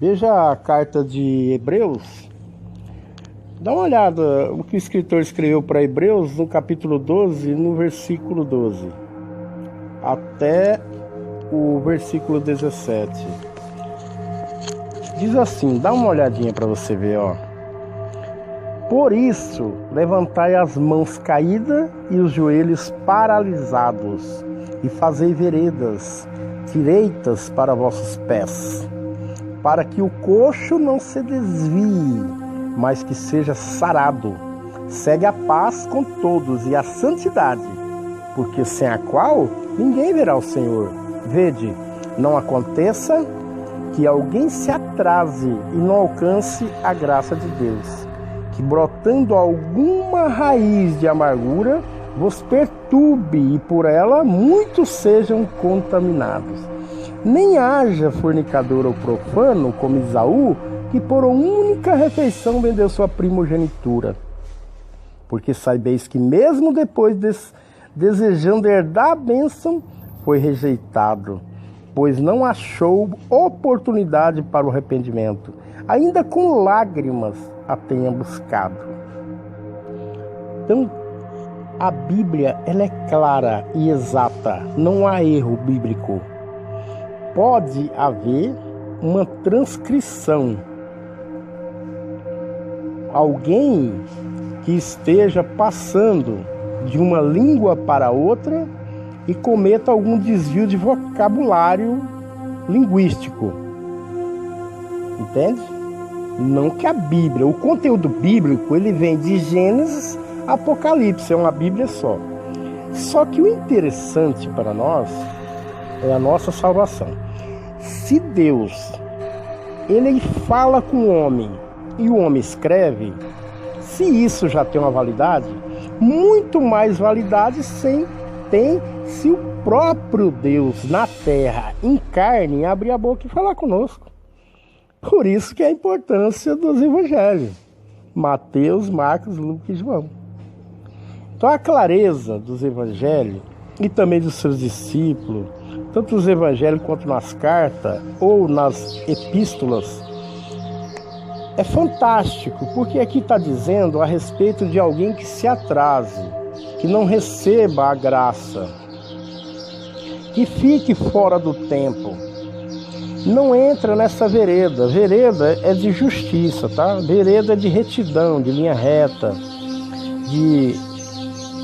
Veja a carta de Hebreus. Dá uma olhada o que o escritor escreveu para Hebreus no capítulo 12, no versículo 12, até o versículo 17. Diz assim, dá uma olhadinha para você ver, ó. Por isso, levantai as mãos caídas e os joelhos paralisados, e fazei veredas direitas para vossos pés, para que o coxo não se desvie, mas que seja sarado. Segue a paz com todos e a santidade, porque sem a qual ninguém verá o Senhor. Vede, não aconteça que alguém se atrase e não alcance a graça de Deus, que brotando alguma raiz de amargura vos perturbe e por ela muitos sejam contaminados. Nem haja fornicador ou profano como Esaú, que por uma única refeição vendeu sua primogenitura. Porque saibeis que mesmo depois desejando herdar a bênção, foi rejeitado, pois não achou oportunidade para o arrependimento. Ainda com lágrimas a tenha buscado. Então, a Bíblia ela é clara e exata, não há erro bíblico. Pode haver uma transcrição. Alguém que esteja passando de uma língua para outra e cometa algum desvio de vocabulário linguístico. Entende? Não que a Bíblia, o conteúdo bíblico, ele vem de Gênesis a Apocalipse, é uma Bíblia só. Só que o interessante para nós é a nossa salvação. Se Deus, ele fala com o homem e o homem escreve, se isso já tem uma validade, muito mais validade tem se o próprio Deus na terra, em carne, abrir a boca e falar conosco. Por isso que é a importância dos evangelhos, Mateus, Marcos, Lucas e João. Então a clareza dos evangelhos e também dos seus discípulos, tanto nos evangelhos quanto nas cartas ou nas epístolas, é fantástico, porque aqui está dizendo a respeito de alguém que se atrase, que não receba a graça, que fique fora do tempo, não entra nessa vereda. Vereda é de justiça, tá? Vereda é de retidão, de linha reta, de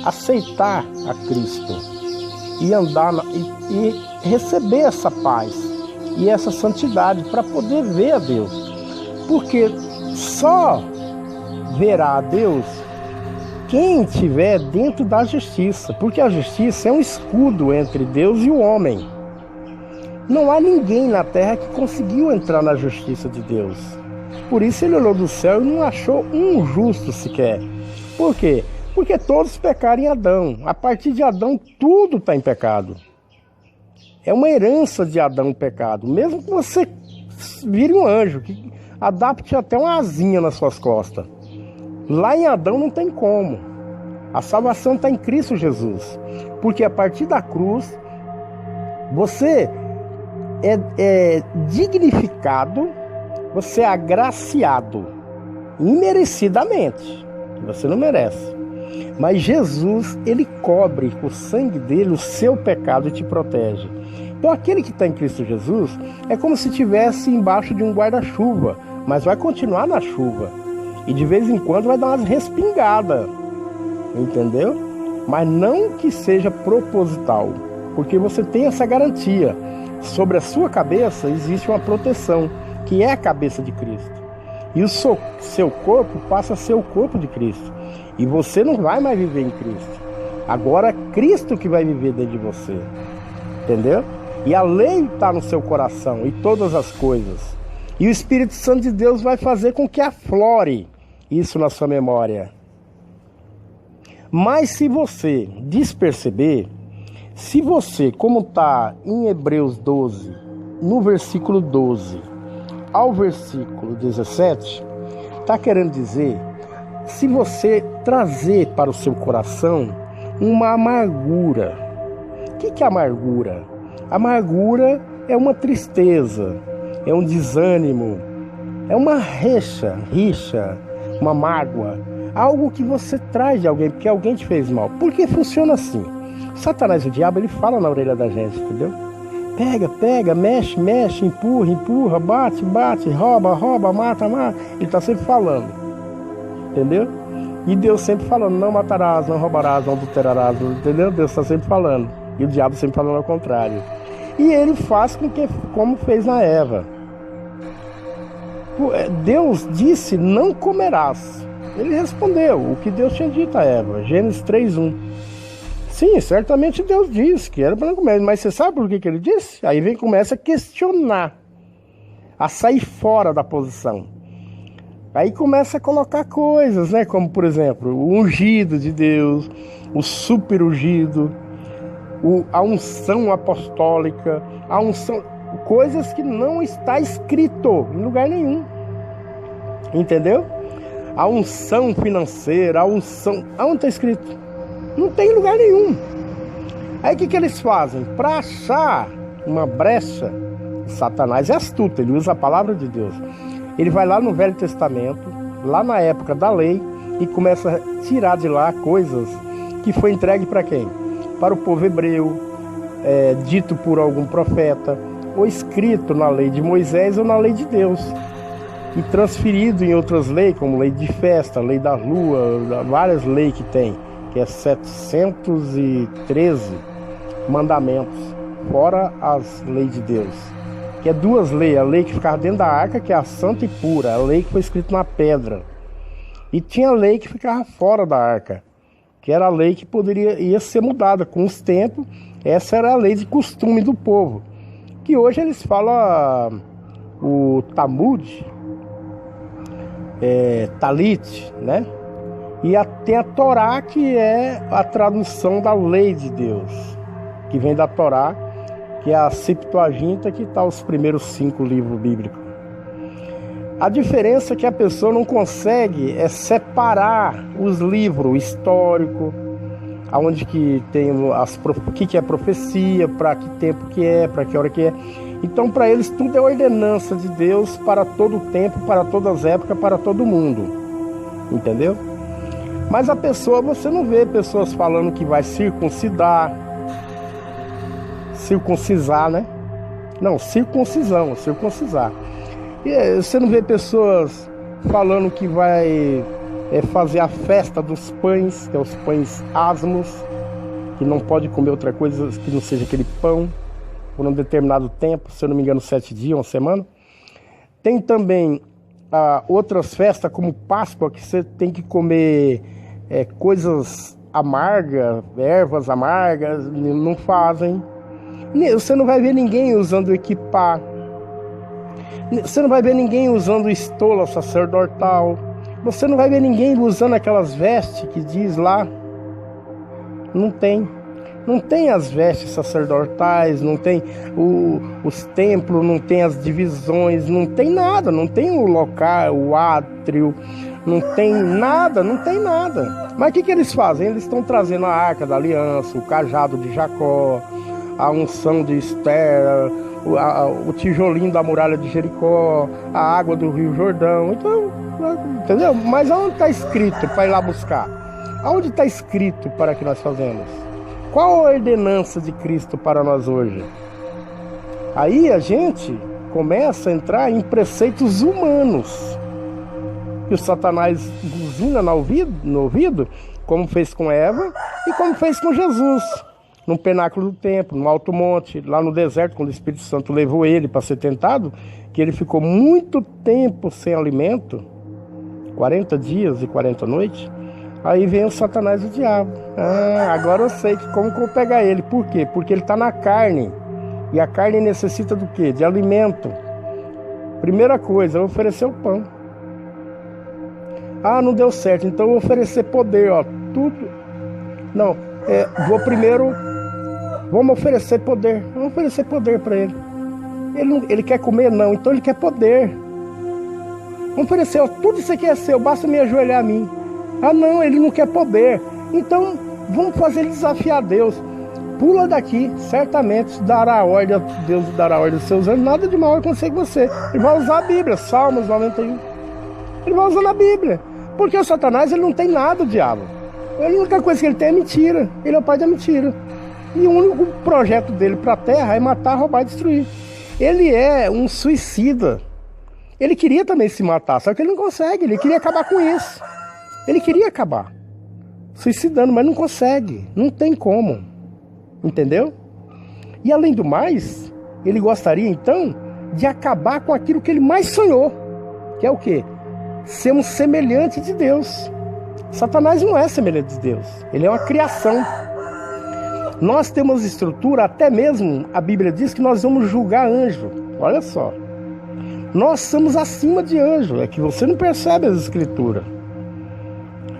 aceitar a Cristo e andar e receber essa paz e essa santidade para poder ver a Deus. Porque só verá a Deus quem estiver dentro da justiça, porque a justiça é um escudo entre Deus e o homem. Não há ninguém na terra que conseguiu entrar na justiça de Deus. Por isso ele olhou do céu e não achou um justo sequer. Por quê? Porque todos pecaram em Adão. A partir de Adão tudo está em pecado. É uma herança de Adão o pecado. Mesmo que você vire um anjo, que adapte até uma asinha nas suas costas. Lá em Adão não tem como. A salvação está em Cristo Jesus. Porque a partir da cruz, você é dignificado, você é agraciado, imerecidamente. Você não merece. Mas Jesus, ele cobre com o sangue dele o seu pecado e te protege. Então aquele que está em Cristo Jesus é como se estivesse embaixo de um guarda-chuva, mas vai continuar na chuva. E de vez em quando vai dar umas respingadas, entendeu? Mas não que seja proposital, porque você tem essa garantia. Sobre a sua cabeça existe uma proteção, que é a cabeça de Cristo. E o seu corpo passa a ser o corpo de Cristo. E você não vai mais viver em Cristo. Agora é Cristo que vai viver dentro de você. Entendeu? E a lei está no seu coração e todas as coisas. E o Espírito Santo de Deus vai fazer com que aflore isso na sua memória. Mas se você desperceber, se você, como está em Hebreus 12, no versículo 12 ao versículo 17, está querendo dizer, se você trazer para o seu coração uma amargura. O que é amargura? Amargura é uma tristeza, é um desânimo, é uma rixa, uma mágoa, algo que você traz de alguém, porque alguém te fez mal. Porque funciona assim. Satanás, o diabo, ele fala na orelha da gente, entendeu? Pega, mexe, empurra, bate, rouba, mata. Ele está sempre falando, entendeu? E Deus sempre falando, não matarás, não roubarás, não adulterarás, entendeu? Deus está sempre falando. E o diabo sempre falando ao contrário. E ele faz como fez na Eva. Deus disse, não comerás. Ele respondeu o que Deus tinha dito a Eva, Gênesis 3:1. Sim, certamente Deus disse que era para não comer, mas você sabe por que ele disse? Aí começa a questionar, a sair fora da posição. Aí começa a colocar coisas, né? Como, por exemplo, o ungido de Deus, o super ungido, a unção apostólica, a unção, coisas que não está escrito em lugar nenhum. Entendeu? A unção financeira, a unção... Aonde está escrito? Não tem em lugar nenhum. Aí o que eles fazem? Para achar uma brecha, Satanás é astuto, ele usa a palavra de Deus. Ele vai lá no Velho Testamento, lá na época da lei, e começa a tirar de lá coisas que foi entregue para quem? Para o povo hebreu, dito por algum profeta, ou escrito na lei de Moisés ou na lei de Deus, e transferido em outras leis, como lei de festa, lei da lua, várias leis que tem, que é 713 mandamentos, fora as leis de Deus. Que é duas leis, a lei que ficava dentro da arca, que é a santa e pura, a lei que foi escrita na pedra. E tinha a lei que ficava fora da arca, que era a lei que ia ser mudada com os tempos. Essa era a lei de costume do povo, que hoje eles falam o Talmud, Talit, né? E tem a Torá, que é a tradução da lei de Deus, que vem da Torá, que é a Septuaginta, que está os primeiros 5 livros bíblicos. A diferença é que a pessoa não consegue separar os livros históricos, aonde que tem o que é profecia, para que tempo que é, para que hora que é. Então, para eles, tudo é ordenança de Deus para todo tempo, para todas as épocas, para todo mundo. Entendeu? Mas a pessoa, você não vê pessoas falando que vai circuncidar, né? Não, circuncisar. E você não vê pessoas falando que vai fazer a festa dos pães, que é os pães asmos, que não pode comer outra coisa que não seja aquele pão, por um determinado tempo, se eu não me engano 7 dias, uma semana. Tem também outras festas, como Páscoa, que você tem que comer coisas amargas, ervas amargas, não fazem. Você não vai ver ninguém usando equipar. Você não vai ver ninguém usando estola sacerdotal. Você não vai ver ninguém usando aquelas vestes que diz lá. Não tem. Não tem as vestes sacerdotais, não tem os templos, não tem as divisões, não tem nada, não tem o local, o átrio, não tem nada. Mas o que eles fazem? Eles estão trazendo a arca da aliança, o cajado de Jacó, a unção de Esther, o tijolinho da muralha de Jericó, a água do Rio Jordão. Então, entendeu? Mas aonde está escrito para ir lá buscar? Aonde está escrito para que nós fazemos? Qual a ordenança de Cristo para nós hoje? Aí a gente começa a entrar em preceitos humanos, que o Satanás buzina no ouvido, como fez com Eva e como fez com Jesus, no penáculo do templo, no alto monte, lá no deserto, quando o Espírito Santo levou ele para ser tentado, que ele ficou muito tempo sem alimento, 40 dias e 40 noites. Aí vem o Satanás e o diabo. Agora eu sei como que eu vou pegar ele. Por quê? Porque ele está na carne. E a carne necessita do quê? De alimento. Primeira coisa, eu vou oferecer o pão. Não deu certo, então eu vou oferecer poder, tudo. Não, vamos oferecer poder. Vamos oferecer poder para ele. Ele quer comer? Não, então ele quer poder. Vamos oferecer, tudo isso aqui é seu, basta me ajoelhar a mim. Não, ele não quer poder. Então, vamos fazer ele desafiar Deus. pula daqui, certamente dará ordem, Deus dará ordem aos seus anjos, nada de mal vai acontecer com você. Ele vai usar a Bíblia, Salmos 91. Ele vai usando a Bíblia, porque o Satanás ele não tem nada, o diabo. A única coisa que ele tem é mentira, ele é o pai da mentira. E o único projeto dele para a terra é matar, roubar e destruir. Ele é um suicida. Ele queria também se matar, só que ele não consegue, ele queria acabar com isso. Ele queria acabar, suicidando, mas não consegue, não tem como, entendeu? E além do mais, ele gostaria então de acabar com aquilo que ele mais sonhou, que é o quê? Sermos semelhantes de Deus. Satanás não é semelhante de Deus, ele é uma criação. Nós temos estrutura, até mesmo a Bíblia diz que nós vamos julgar anjo, olha só. Nós somos acima de anjo, é que você não percebe as escrituras.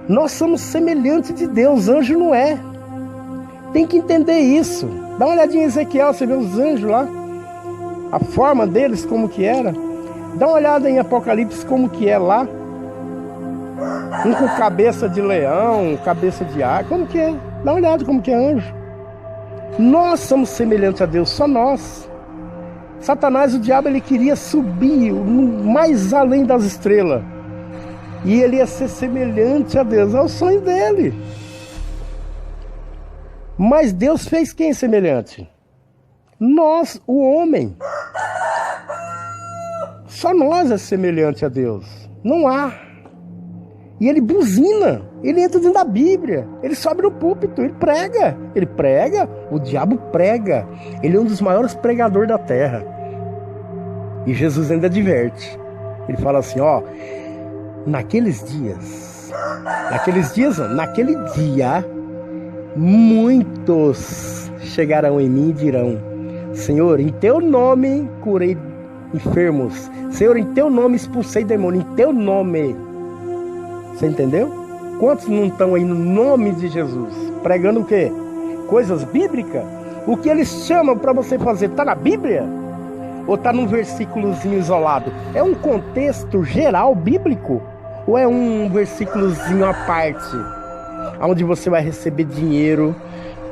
Nós somos semelhantes de Deus, anjo não é. Tem que entender isso. Dá uma olhadinha em Ezequiel, você vê os anjos lá, a forma deles como que era. Dá uma olhada em Apocalipse como que é lá. Um com cabeça de leão, cabeça de ar, como que é? Dá uma olhada como que é anjo. Nós somos semelhantes a Deus, só nós. Satanás, o diabo, ele queria subir mais além das estrelas. E ele ia ser semelhante a Deus, é o sonho dele. Mas Deus fez quem semelhante? Nós, o homem. Só nós é semelhante a Deus, não há. E ele buzina, ele entra dentro da Bíblia, ele sobe no púlpito, ele prega, o diabo prega. Ele é um dos maiores pregadores da terra. E Jesus ainda adverte. Ele fala assim, ó, naquele dia, muitos chegarão em mim e dirão, Senhor, em teu nome curei enfermos, Senhor, em teu nome expulsei demônio, em teu nome. Você entendeu? Quantos não estão aí no nome de Jesus? Pregando o quê? Coisas bíblicas? O que eles chamam para você fazer está na Bíblia? Ou está num versículozinho isolado? É um contexto geral bíblico? Ou é um versículozinho à parte? Onde você vai receber dinheiro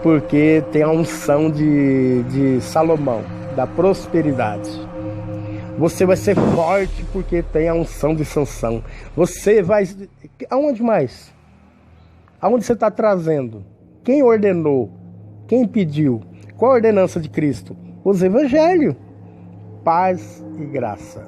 porque tem a unção de Salomão, da prosperidade. Você vai ser forte porque tem a unção de Sansão. Você vai... Aonde mais? Aonde você está trazendo? Quem ordenou? Quem pediu? Qual a ordenança de Cristo? Os evangelhos. Paz e graça.